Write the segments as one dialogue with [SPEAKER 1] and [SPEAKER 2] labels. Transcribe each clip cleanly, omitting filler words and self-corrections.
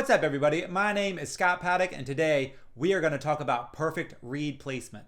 [SPEAKER 1] What's up, everybody? My name is Scott Paddock, and today we are going to talk about perfect reed placement.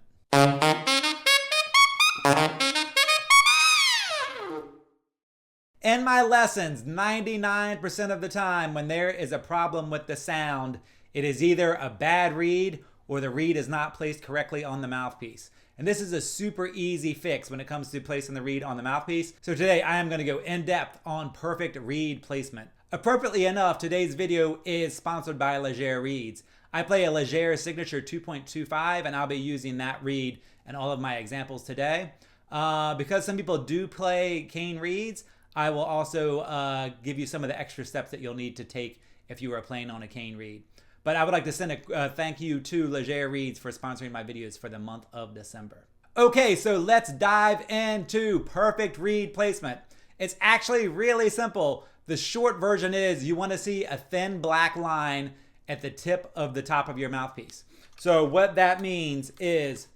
[SPEAKER 1] In my lessons, 99% of the time when there is a problem with the sound, it is either a bad reed or the reed is not placed correctly on the mouthpiece. And this is a super easy fix when it comes to placing the reed on the mouthpiece. So today I am going to go in depth on perfect reed placement. Appropriately enough, today's video is sponsored by Legere Reeds. I play a Legere Signature 2.25 and I'll be using that reed in all of my examples today. Because some people do play cane reeds, I will also give you some of the extra steps that you'll need to take if you are playing on a cane reed. But I would like to send a thank you to Legere Reeds for sponsoring my videos for the month of December. Okay, so let's dive into perfect reed placement. It's actually really simple. The short version is you want to see a thin black line at the tip of the top of your mouthpiece. So what that means is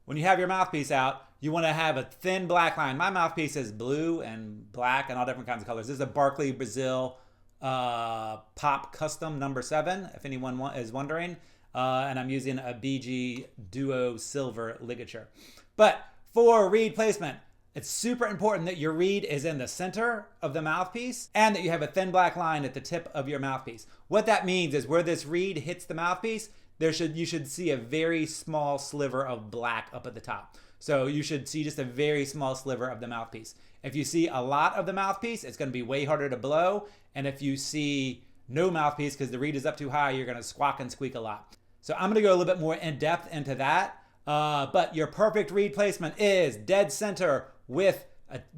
[SPEAKER 1] when you have your mouthpiece out, you want to have a thin black line. My mouthpiece is blue and black and all different kinds of colors. This is a Barkley Brazil Pop Kustom number 7, if anyone is wondering. And I'm using a BG Duo Silver ligature. But for reed placement, it's super important that your reed is in the center of the mouthpiece and that you have a thin black line at the tip of your mouthpiece. What that means is where this reed hits the mouthpiece, you should see a very small sliver of black up at the top. So you should see just a very small sliver of the mouthpiece. If you see a lot of the mouthpiece, it's going to be way harder to blow. And if you see no mouthpiece because the reed is up too high, you're going to squawk and squeak a lot. So I'm going to go a little bit more in depth into that. But your perfect reed placement is dead center with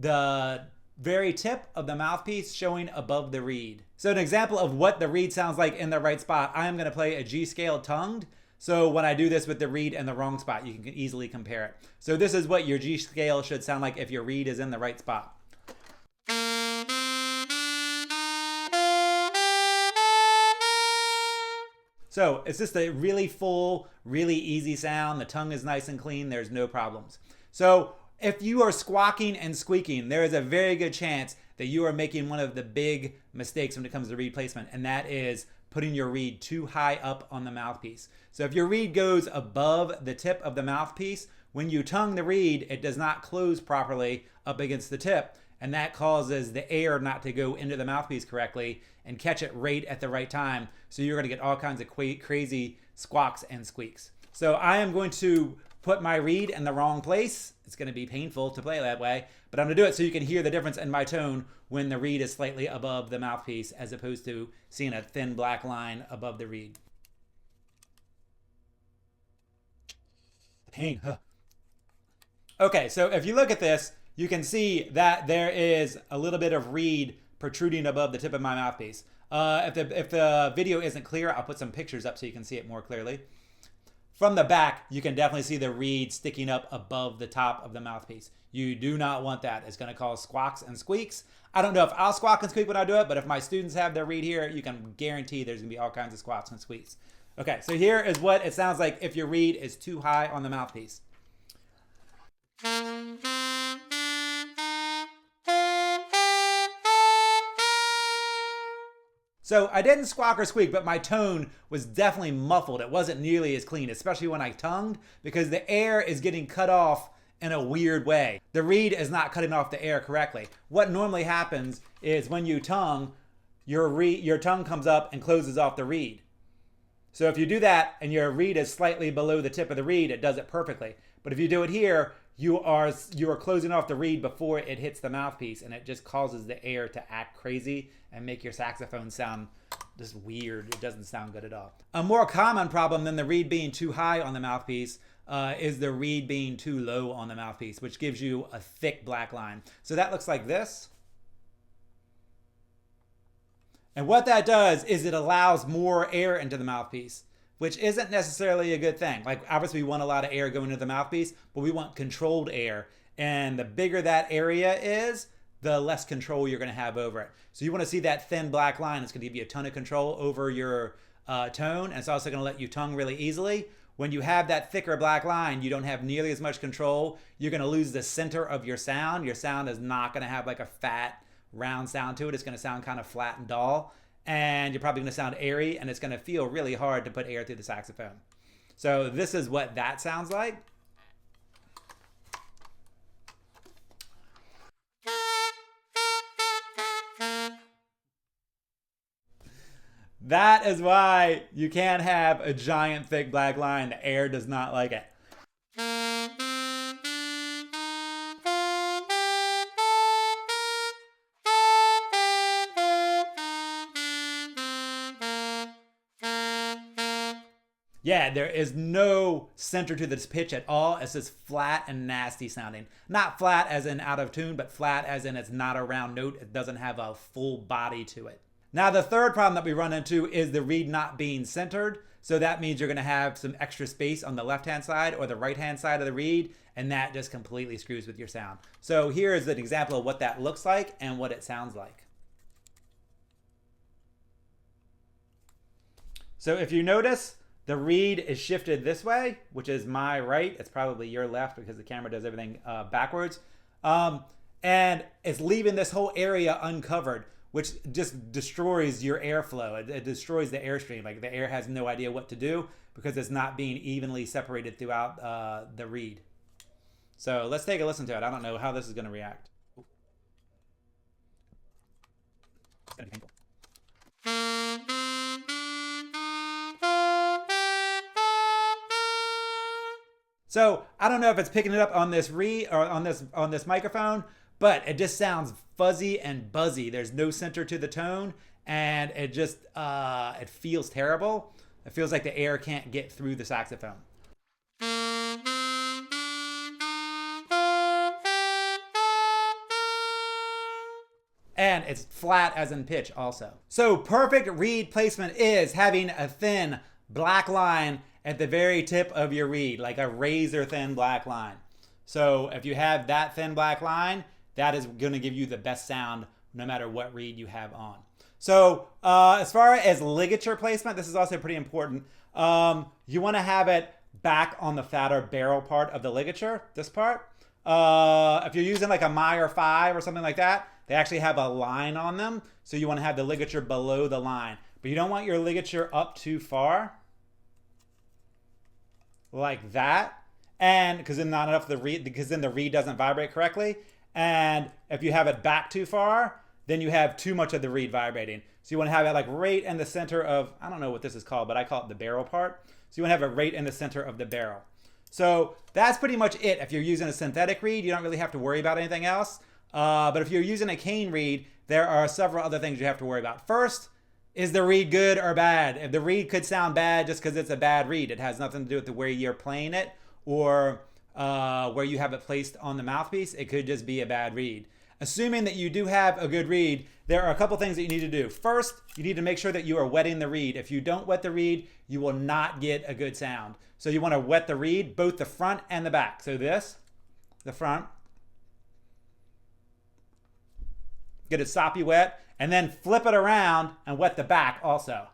[SPEAKER 1] the very tip of the mouthpiece showing above the reed. So an example of what the reed sounds like in the right spot, I am going to play a G scale tongued. So when I do this with the reed in the wrong spot, you can easily compare it. So this is what your G scale should sound like if your reed is in the right spot. So it's just a really full, really easy sound. The tongue is nice and clean. There's no problems. So if you are squawking and squeaking, there is a very good chance that you are making one of the big mistakes when it comes to reed placement, and that is putting your reed too high up on the mouthpiece. So if your reed goes above the tip of the mouthpiece, when you tongue the reed, it does not close properly up against the tip, and that causes the air not to go into the mouthpiece correctly and catch it right at the right time. So you're going to get all kinds of crazy squawks and squeaks. So I am going to put my reed in the wrong place. It's going to be painful to play that way, but I'm going to do it so you can hear the difference in my tone when the reed is slightly above the mouthpiece as opposed to seeing a thin black line above the reed. Pain. Huh. Okay, so if you look at this, you can see that there is a little bit of reed protruding above the tip of my mouthpiece. If the video isn't clear, I'll put some pictures up so you can see it more clearly. From the back, you can definitely see the reed sticking up above the top of the mouthpiece. You do not want that. It's going to cause squawks and squeaks. I don't know if I'll squawk and squeak when I do it, but if my students have their reed here, you can guarantee there's going to be all kinds of squawks and squeaks. Okay, so here is what it sounds like if your reed is too high on the mouthpiece. So I didn't squawk or squeak, but my tone was definitely muffled. It wasn't nearly as clean, especially when I tongued, because the air is getting cut off in a weird way. The reed is not cutting off the air correctly. What normally happens is when you tongue, your tongue comes up and closes off the reed. So if you do that and your reed is slightly below the tip of the reed, it does it perfectly. But if you do it here, you are closing off the reed before it hits the mouthpiece, and it just causes the air to act crazy and make your saxophone sound just weird. It doesn't sound good at all. A more common problem than the reed being too high on the mouthpiece is the reed being too low on the mouthpiece, which gives you a thick black line. So that looks like this. And what that does is it allows more air into the mouthpiece, which isn't necessarily a good thing. Like, obviously we want a lot of air going into the mouthpiece, but we want controlled air. And the bigger that area is, the less control you're going to have over it. So you want to see that thin black line. It's going to give you a ton of control over your tone, and it's also going to let you tongue really easily. When you have that thicker black line, you don't have nearly as much control. You're going to lose the center of your sound. Your sound is not going to have like a fat, round sound to it. It's going to sound kind of flat and dull. and you're probably going to sound airy, and it's going to feel really hard to put air through the saxophone. So this is what that sounds like. That is why you can't have a giant thick black line. The air does not like it. Yeah, there is no center to this pitch at all. It's just flat and nasty sounding. Not flat as in out of tune, but flat as in it's not a round note. It doesn't have a full body to it. Now, the third problem that we run into is the reed not being centered. So that means you're going to have some extra space on the left-hand side or the right-hand side of the reed, and that just completely screws with your sound. So here is an example of what that looks like and what it sounds like. So if you notice, the reed is shifted this way, which is my right. It's probably your left because the camera does everything backwards. And it's leaving this whole area uncovered, which just destroys your airflow. It destroys the airstream. Like the air has no idea what to do because it's not being evenly separated throughout the reed. So let's take a listen to it. I don't know how this is going to react. It's going to be painful. So I don't know if it's picking it up on this reed or on this microphone, but it just sounds fuzzy and buzzy. There's no center to the tone, and it just it feels terrible. It feels like the air can't get through the saxophone. And it's flat as in pitch also. So perfect reed placement is having a thin black line at the very tip of your reed, like a razor thin black line. So if you have that thin black line, that is going to give you the best sound no matter what reed you have on. So as far as ligature placement, this is also pretty important. You want to have it back on the fatter barrel part of the ligature, this part. If you're using like a Meyer 5 or something like that, they actually have a line on them. So you want to have the ligature below the line. But you don't want your ligature up too far. Like that. And because then not enough of the reed, because then the reed doesn't vibrate correctly. And if you have it back too far, then you have too much of the reed vibrating. So you want to have it like right in the center of, I don't know what this is called, but I call it the barrel part. So you want to have it right in the center of the barrel. So that's pretty much it. If you're using a synthetic reed, you don't really have to worry about anything else. But if you're using a cane reed, there are several other things you have to worry about. First, is the reed good or bad? If the reed could sound bad just because it's a bad reed, it has nothing to do with the way you're playing it or where you have it placed on the mouthpiece. It could just be a bad reed. Assuming that you do have a good reed, there are a couple things that you need to do. First, you need to make sure that you are wetting the reed. If you don't wet the reed, you will not get a good sound. So you want to wet the reed, both the front and the back. So this, the front. Get it soppy wet, and then flip it around and wet the back also.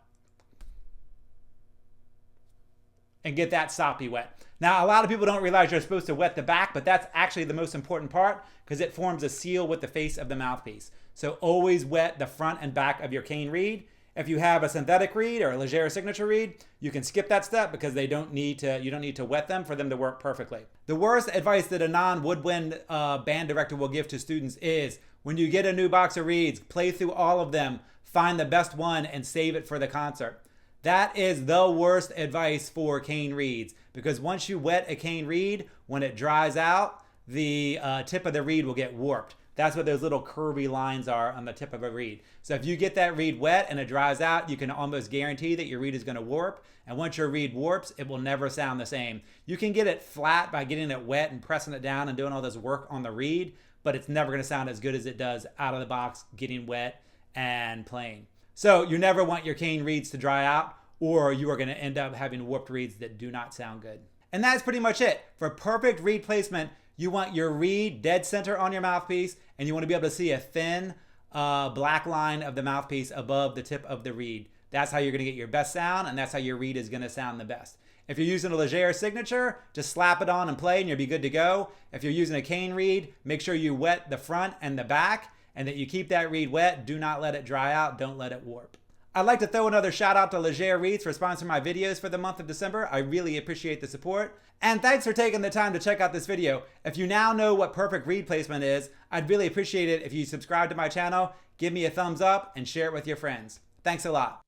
[SPEAKER 1] And get that soppy wet. Now, a lot of people don't realize you're supposed to wet the back, but that's actually the most important part because it forms a seal with the face of the mouthpiece. So always wet the front and back of your cane reed. If you have a synthetic reed or a Legere Signature reed, you can skip that step because you don't need to wet them for them to work perfectly. The worst advice that a non-woodwind band director will give to students is when you get a new box of reeds, play through all of them, find the best one and save it for the concert. That is the worst advice for cane reeds because once you wet a cane reed, when it dries out, the tip of the reed will get warped. That's what those little curvy lines are on the tip of a reed. So if you get that reed wet and it dries out, you can almost guarantee that your reed is going to warp. And once your reed warps, it will never sound the same. You can get it flat by getting it wet and pressing it down and doing all this work on the reed, but it's never going to sound as good as it does out of the box, getting wet and playing. So you never want your cane reeds to dry out, or you are going to end up having warped reeds that do not sound good. And that's pretty much it. For perfect reed placement, you want your reed dead center on your mouthpiece, and you want to be able to see a thin black line of the mouthpiece above the tip of the reed. That's how you're going to get your best sound, and that's how your reed is going to sound the best. If you're using a Legere Signature, just slap it on and play, and you'll be good to go. If you're using a cane reed, make sure you wet the front and the back, and that you keep that reed wet. Do not let it dry out. Don't let it warp. I'd like to throw another shout out to Legere Reeds for sponsoring my videos for the month of December. I really appreciate the support. And thanks for taking the time to check out this video. If you now know what perfect reed placement is, I'd really appreciate it if you subscribe to my channel, give me a thumbs up, and share it with your friends. Thanks a lot.